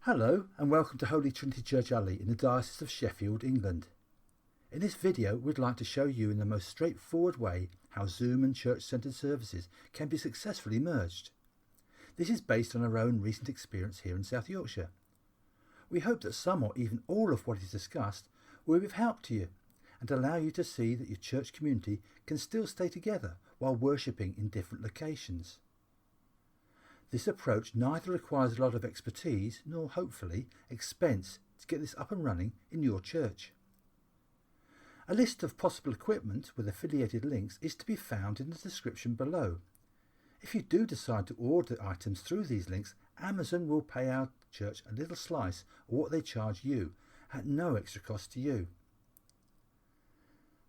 Hello and welcome to Holy Trinity Church Alley in the Diocese of Sheffield, England. In this video we'd like to show you in the most straightforward way how Zoom and church-centred services can be successfully merged. This is based on our own recent experience here in South Yorkshire. We hope that some or even all of what is discussed will be of help to you and allow you to see that your church community can still stay together while worshipping in different locations. This approach neither requires a lot of expertise nor, hopefully, expense to get this up and running in your church. A list of possible equipment with affiliated links is to be found in the description below. If you do decide to order items through these links, Amazon will pay our church a little slice of what they charge you at no extra cost to you.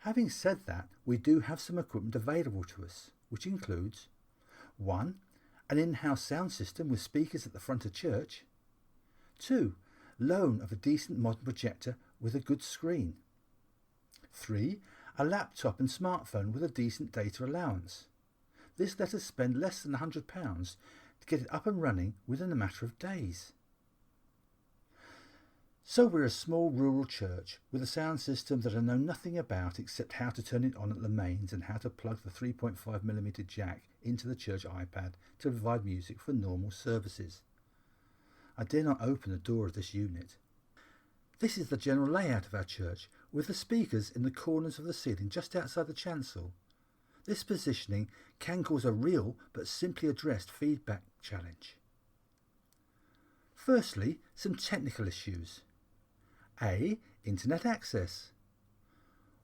Having said that, we do have some equipment available to us, which includes 1. An in-house sound system with speakers at the front of church. 2. Loan of a decent modern projector with a good screen. 3. A laptop and smartphone with a decent data allowance. This let us spend less than £100 to get it up and running within a matter of days. So we're a small rural church with a sound system that I know nothing about except how to turn it on at the mains and how to plug the 3.5mm jack into the church iPad to provide music for normal services. I dare not open the door of this unit. This is the general layout of our church, with the speakers in the corners of the ceiling just outside the chancel. This positioning can cause a real but simply addressed feedback challenge. Firstly, some technical issues. A. Internet access.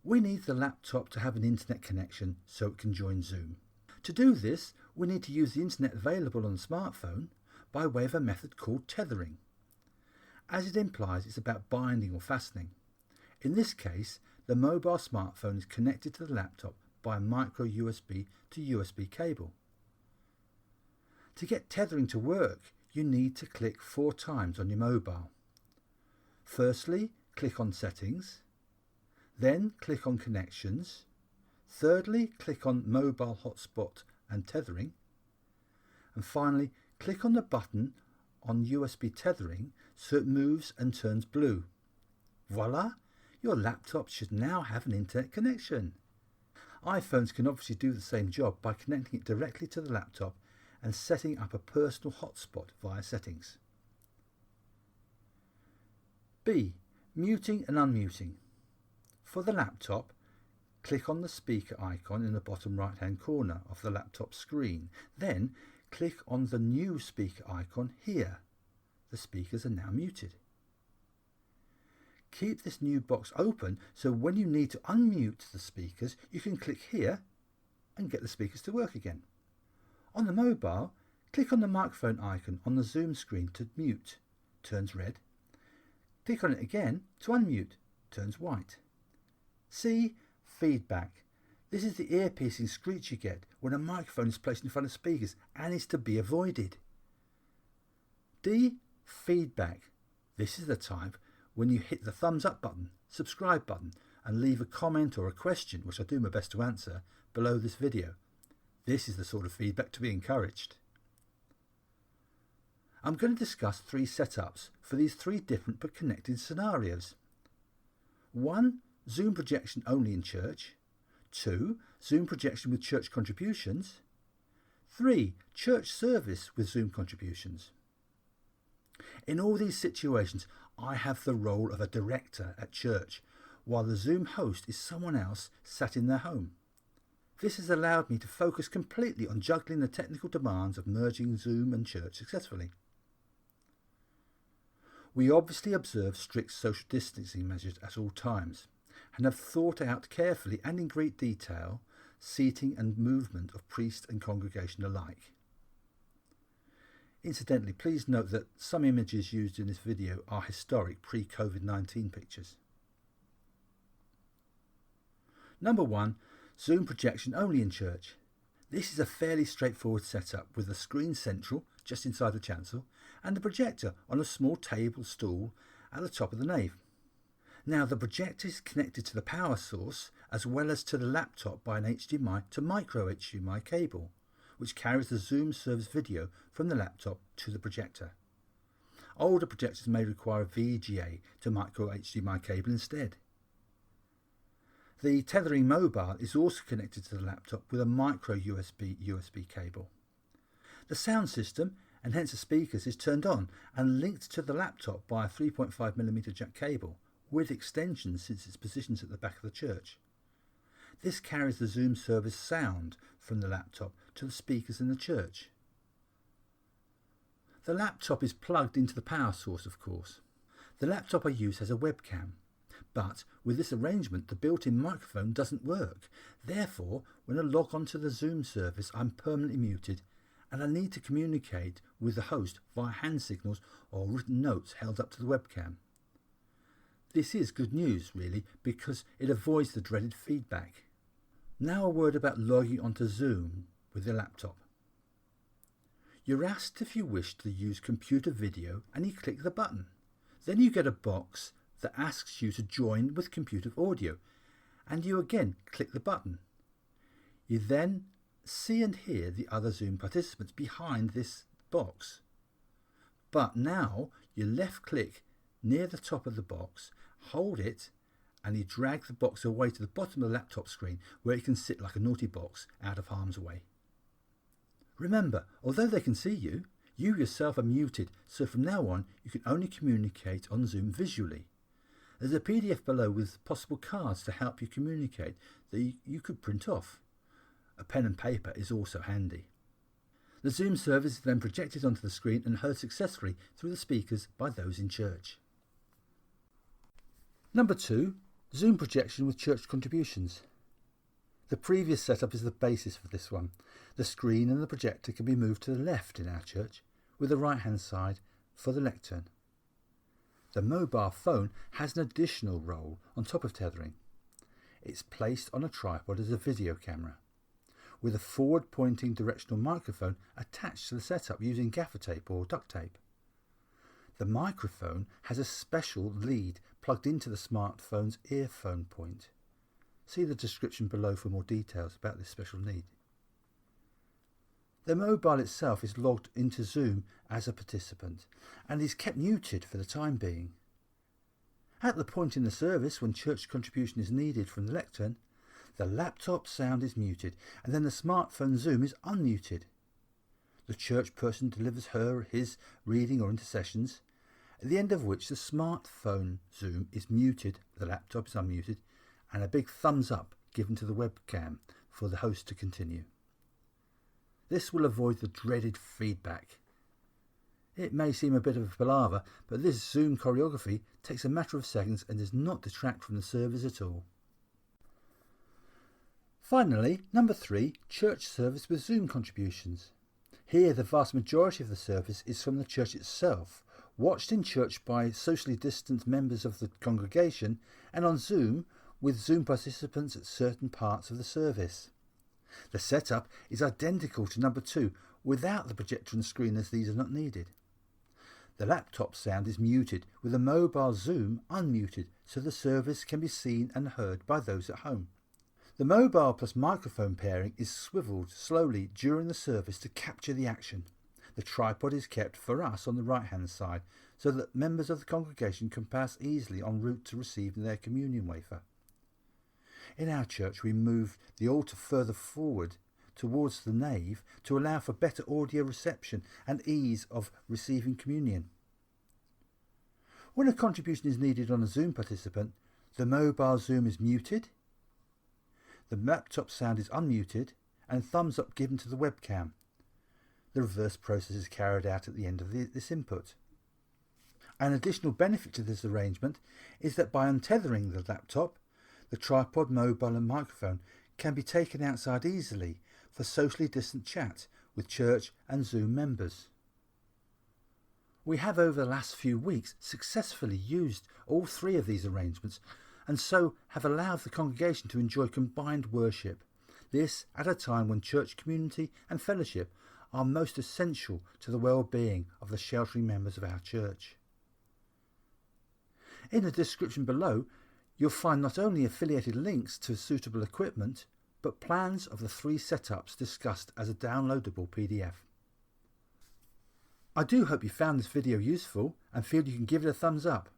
We need the laptop to have an internet connection so it can join Zoom. To do this, we need to use the internet available on the smartphone by way of a method called tethering. As it implies, it's about binding or fastening. In this case, the mobile smartphone is connected to the laptop by a micro USB to USB cable. To get tethering to work, you need to click 4 times on your mobile. Firstly, click on Settings, then click on Connections, thirdly, click on Mobile Hotspot and Tethering, and finally, click on the button on USB tethering so it moves and turns blue. Voila! Your laptop should now have an internet connection. iPhones can obviously do the same job by connecting it directly to the laptop and setting up a personal hotspot via settings. B. Muting and unmuting. For the laptop, click on the speaker icon in the bottom right hand corner of the laptop screen. Then click on the new speaker icon here. The speakers are now muted. Keep this new box open so when you need to unmute the speakers, you can click here and get the speakers to work again. On the mobile, click on the microphone icon on the Zoom screen to mute. Turns red. Click on it again to unmute. Turns white. C. Feedback. This is the ear-piercing screech you get when a microphone is placed in front of speakers and is to be avoided. D. Feedback. This is the type when you hit the thumbs up button, subscribe button and leave a comment or a question, which I do my best to answer, below this video. This is the sort of feedback to be encouraged. I'm going to discuss 3 setups for these 3 different but connected scenarios. 1. Zoom projection only in church. 2. Zoom projection with church contributions. 3. Church service with Zoom contributions. In all these situations, I have the role of a director at church, while the Zoom host is someone else sat in their home. This has allowed me to focus completely on juggling the technical demands of merging Zoom and church successfully. We obviously observe strict social distancing measures at all times and have thought out carefully and in great detail seating and movement of priest and congregation alike. Incidentally, please note that some images used in this video are historic pre-COVID-19 pictures. Number 1. Zoom projection only in church. This is a fairly straightforward setup with the screen central, just inside the chancel, and the projector on a small table stool at the top of the nave. Now the projector is connected to the power source as well as to the laptop by an HDMI to micro HDMI cable, which carries the Zoom service video from the laptop to the projector. older projectors may require a VGA to micro HDMI cable instead. The tethering mobile is also connected to the laptop with a micro USB cable. The sound system, and hence the speakers, is turned on and linked to the laptop by a 3.5mm jack cable with extensions since it's positioned at the back of the church. This carries the Zoom service sound from the laptop to the speakers in the church. The laptop is plugged into the power source, of course. The laptop I use has a webcam, but with this arrangement the built-in microphone doesn't work. Therefore, when I log onto the Zoom service, I'm permanently muted and I need to communicate with the host via hand signals or written notes held up to the webcam. This is good news, really, because it avoids the dreaded feedback. Now a word about logging onto Zoom with the laptop. You're asked if you wish to use computer video and you click the button. Then you get a box that asks you to join with computer audio and you again click the button. You then see and hear the other Zoom participants behind this box. But now you left click near the top of the box, hold it and you drag the box away to the bottom of the laptop screen where it can sit like a naughty box out of harm's way. Remember, although they can see you, you yourself are muted, so from now on you can only communicate on Zoom visually. There's a PDF below with possible cards to help you communicate that you could print off. A pen and paper is also handy. The Zoom service is then projected onto the screen and heard successfully through the speakers by those in church. Number 2. Zoom projection with church contributions. The previous setup is the basis for this one. The screen and the projector can be moved to the left in our church, with the right hand side for the lectern. The mobile phone has an additional role on top of tethering. It's placed on a tripod as a video camera, with a forward pointing directional microphone attached to the setup using gaffer tape or duct tape. The microphone has a special lead plugged into the smartphone's earphone point. See the description below for more details about this special lead. The mobile itself is logged into Zoom as a participant and is kept muted for the time being. At the point in the service when church contribution is needed from the lectern, the laptop sound is muted and then the smartphone Zoom is unmuted. The church person delivers her or his reading or intercessions, at the end of which the smartphone Zoom is muted, the laptop is unmuted, and a big thumbs up given to the webcam for the host to continue. This will avoid the dreaded feedback. It may seem a bit of a palaver, but this Zoom choreography takes a matter of seconds and does not detract from the service at all. Finally, number 3, church service with Zoom contributions. Here the vast majority of the service is from the church itself, watched in church by socially distant members of the congregation and on Zoom with Zoom participants at certain parts of the service. The setup is identical to number 2 without the projector and screen, as these are not needed. The laptop sound is muted with the mobile Zoom unmuted so the service can be seen and heard by those at home. The mobile plus microphone pairing is swivelled slowly during the service to capture the action. The tripod is kept for us on the right hand side so that members of the congregation can pass easily en route to receiving their communion wafer. In our church we moved the altar further forward towards the nave to allow for better audio reception and ease of receiving communion. When a contribution is needed on a Zoom participant, the mobile Zoom is muted, the laptop sound is unmuted and thumbs up given to the webcam. The reverse process is carried out at the end of this input. An additional benefit to this arrangement is that by untethering the laptop, the tripod, mobile and microphone can be taken outside easily for socially distant chat with church and Zoom members. We have over the last few weeks successfully used all 3 of these arrangements and so have allowed the congregation to enjoy combined worship. This at a time when church community and fellowship are most essential to the well-being of the sheltering members of our church. In the description below, you'll find not only affiliated links to suitable equipment, but plans of the 3 setups discussed as a downloadable PDF. I do hope you found this video useful and feel you can give it a thumbs up.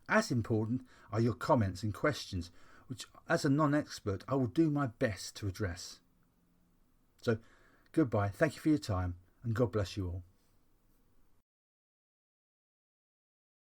As important are your comments and questions, which as a non-expert I will do my best to address. So goodbye, thank you for your time, and God bless you all.